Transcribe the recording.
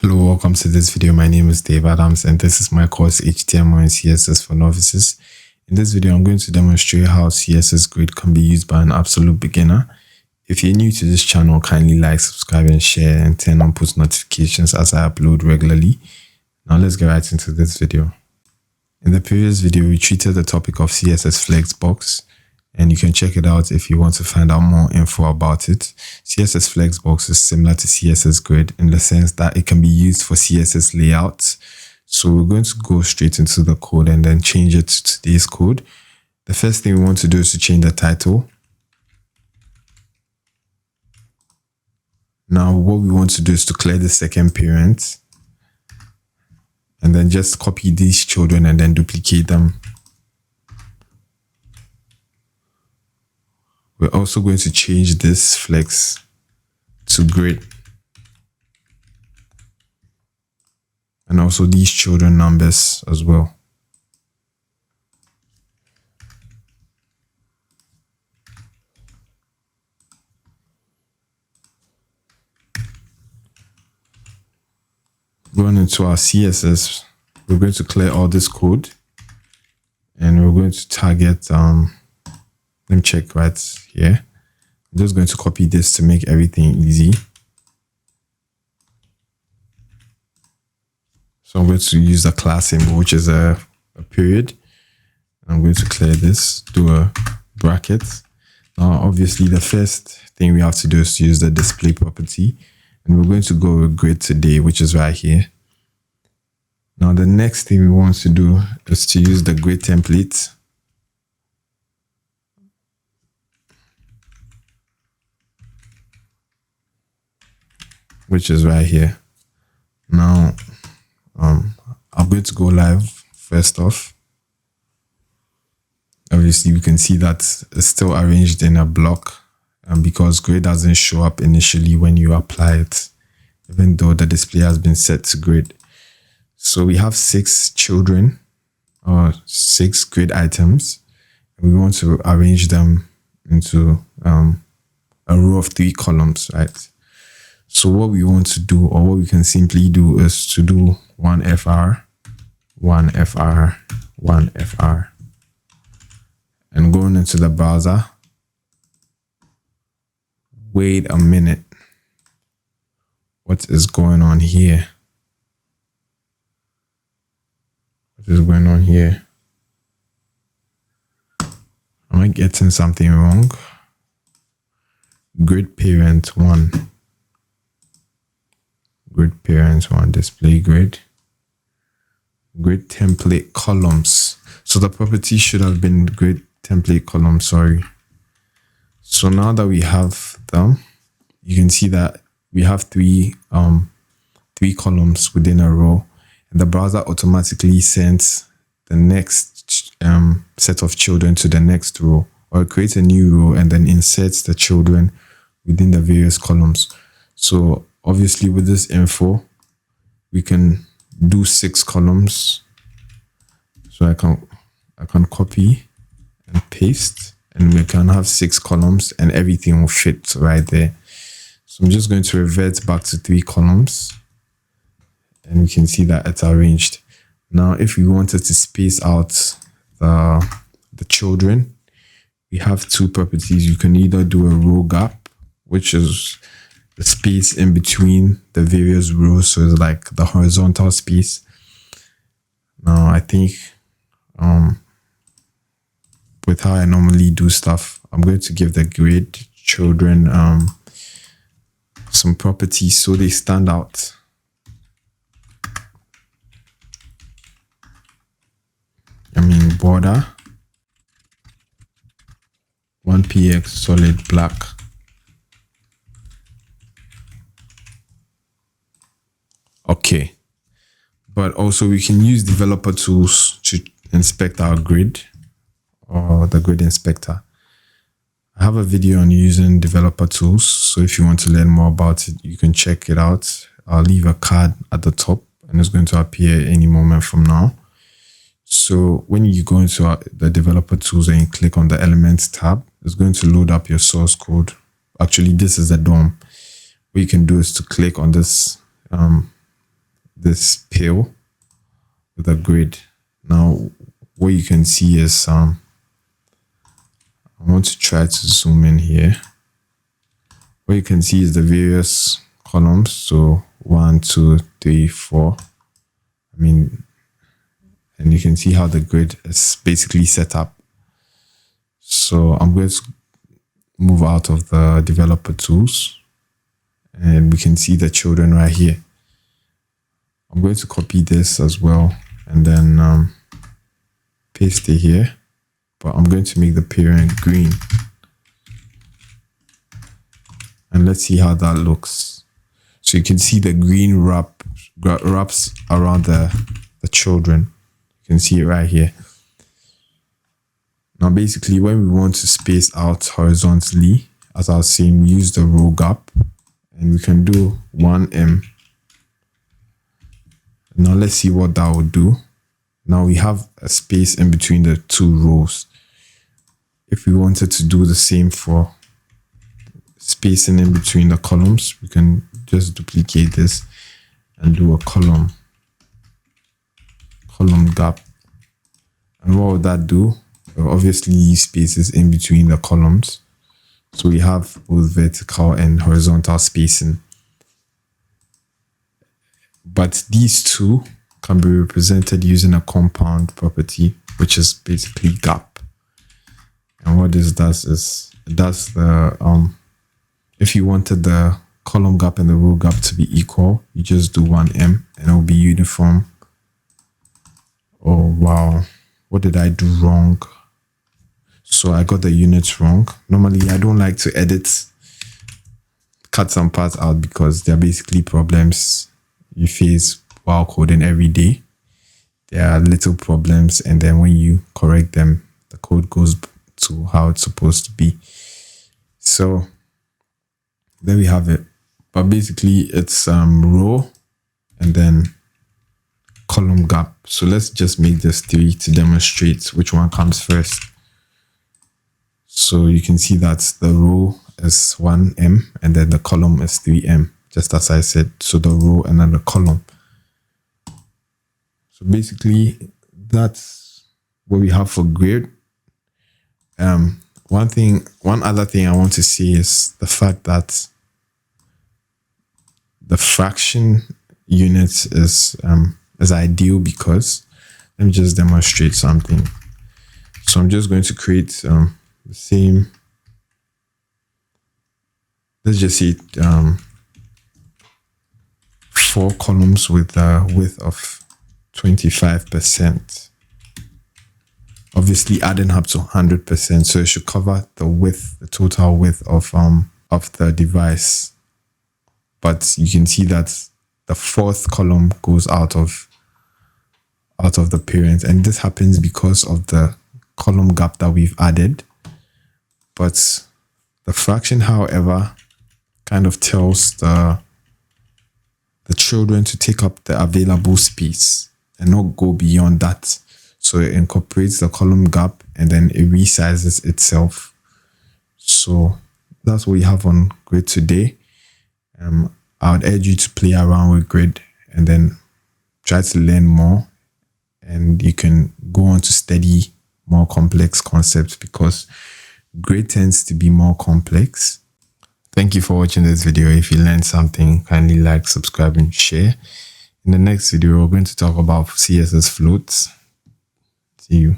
Hello, welcome to this video. My name is Dave Adams and this is my course HTML and CSS for novices. In this video, I'm going to demonstrate how CSS Grid can be used by an absolute beginner. If you're new to this channel, kindly like, subscribe and share and turn on post notifications as I upload regularly. Now let's get right into this video. In the previous video, we treated the topic of CSS Flexbox, and you can check it out if you want to find out more info about it. CSS Flexbox is similar to CSS Grid in the sense that it can be used for CSS layouts. So we're going to go straight into the code and then change it to today's code. The first thing we want to do is to change the title. Now what we want to do is to clear the second parent and then just copy these children and then duplicate them. We're also going to change this flex to grid. And also these children numbers as well. Going into our CSS, we're going to clear all this code and we're going to target let me check right here. I'm just going to copy this to make everything easy. So I'm going to use the class symbol, which is a period. I'm going to clear this, do a bracket. Now, obviously, the first thing we have to do is to use the display property. And we're going to go with grid today, which is right here. Now, the next thing we want to do is to use the grid template. Which is right here. Now, I'm going to go live first off. Obviously, we can see that it's still arranged in a block because grid doesn't show up initially when you apply it, even though the display has been set to grid. So we have 6 children or 6 grid items. And we want to arrange them into a row of 3 columns, right? So what we want to do, or what we can simply do, is to do 1 FR, 1 FR, 1 FR. And going into the browser, wait a minute. What is going on here? What is going on here? Am I getting something wrong? Grid parent 1. Grid parents 1, display grid, grid template columns. So the property should have been grid template column, sorry. So now that we have them, you can see that we have 3 columns within a row, and the browser automatically sends the next set of children to the next row, or it creates a new row and then inserts the children within the various columns. So obviously, with this info, we can do 6 columns. So I can copy and paste, and we can have 6 columns, and everything will fit right there. So I'm just going to revert back to 3 columns, and we can see that it's arranged. Now, if we wanted to space out the children, we have 2 properties. You can either do a row gap, which is the space in between the various rows, so it's like the horizontal space. Now I think with how I normally do stuff, I'm going to give the grid children some properties so they stand out. I mean border 1px solid black. Okay, but also we can use developer tools to inspect our grid, or the grid inspector. I have a video on using developer tools, so if you want to learn more about it, you can check it out. I'll leave a card at the top and it's going to appear any moment from now. So when you go into the developer tools and you click on the elements tab, it's going to load up your source code. Actually, this is the DOM. What you can do is to click on this this pill with a grid. Now what you can see is I want to try to zoom in here. What you can see is the various columns. So 1, 2, 3, 4. And you can see how the grid is basically set up. So I'm going to move out of the developer tools, and we can see the children right here. I'm going to copy this as well and then paste it here, but I'm going to make the parent green. And let's see how that looks. So you can see the green wraps around the children. You can see it right here. Now basically when we want to space out horizontally, as I was saying, we use the row gap, and we can do 1M. Now let's see what that will do. Now we have a space in between the two rows. If we wanted to do the same for spacing in between the columns, we can just duplicate this and do a column gap. And what would that do? Well, obviously use spaces in between the columns. So we have both vertical and horizontal spacing. But these two can be represented using a compound property, which is basically gap. And what this does is it does the if you wanted the column gap and the row gap to be equal, you just do 1M and it'll be uniform. Oh wow, what did I do wrong? So I got the units wrong. Normally I don't like to cut some parts out because they're basically problems you face while coding every day. There are little problems, and then when you correct them, the code goes to how it's supposed to be. So there we have it. But basically it's row and then column gap. So let's just make this 3 to demonstrate which one comes first. So you can see that the row is 1M and then the column is 3M, just as I said. So the row and then the column. So basically that's what we have for grid. One other thing I want to say is the fact that the fraction unit is ideal because, let me just demonstrate something. So I'm just going to create the same, let's just say 4 columns with a width of 25%. Obviously adding up to 100%, so it should cover the total width of the device. But you can see that the 4th column goes out of the parent, and this happens because of the column gap that we've added. But the fraction, however, kind of tells the children to take up the available space and not go beyond that. So it incorporates the column gap and then it resizes itself. So that's what we have on Grid today. I would urge you to play around with Grid and then try to learn more, and you can go on to study more complex concepts because Grid tends to be more complex. Thank you for watching this video. If you learned something, kindly like, subscribe, and share. In the next video, we're going to talk about CSS floats. See you.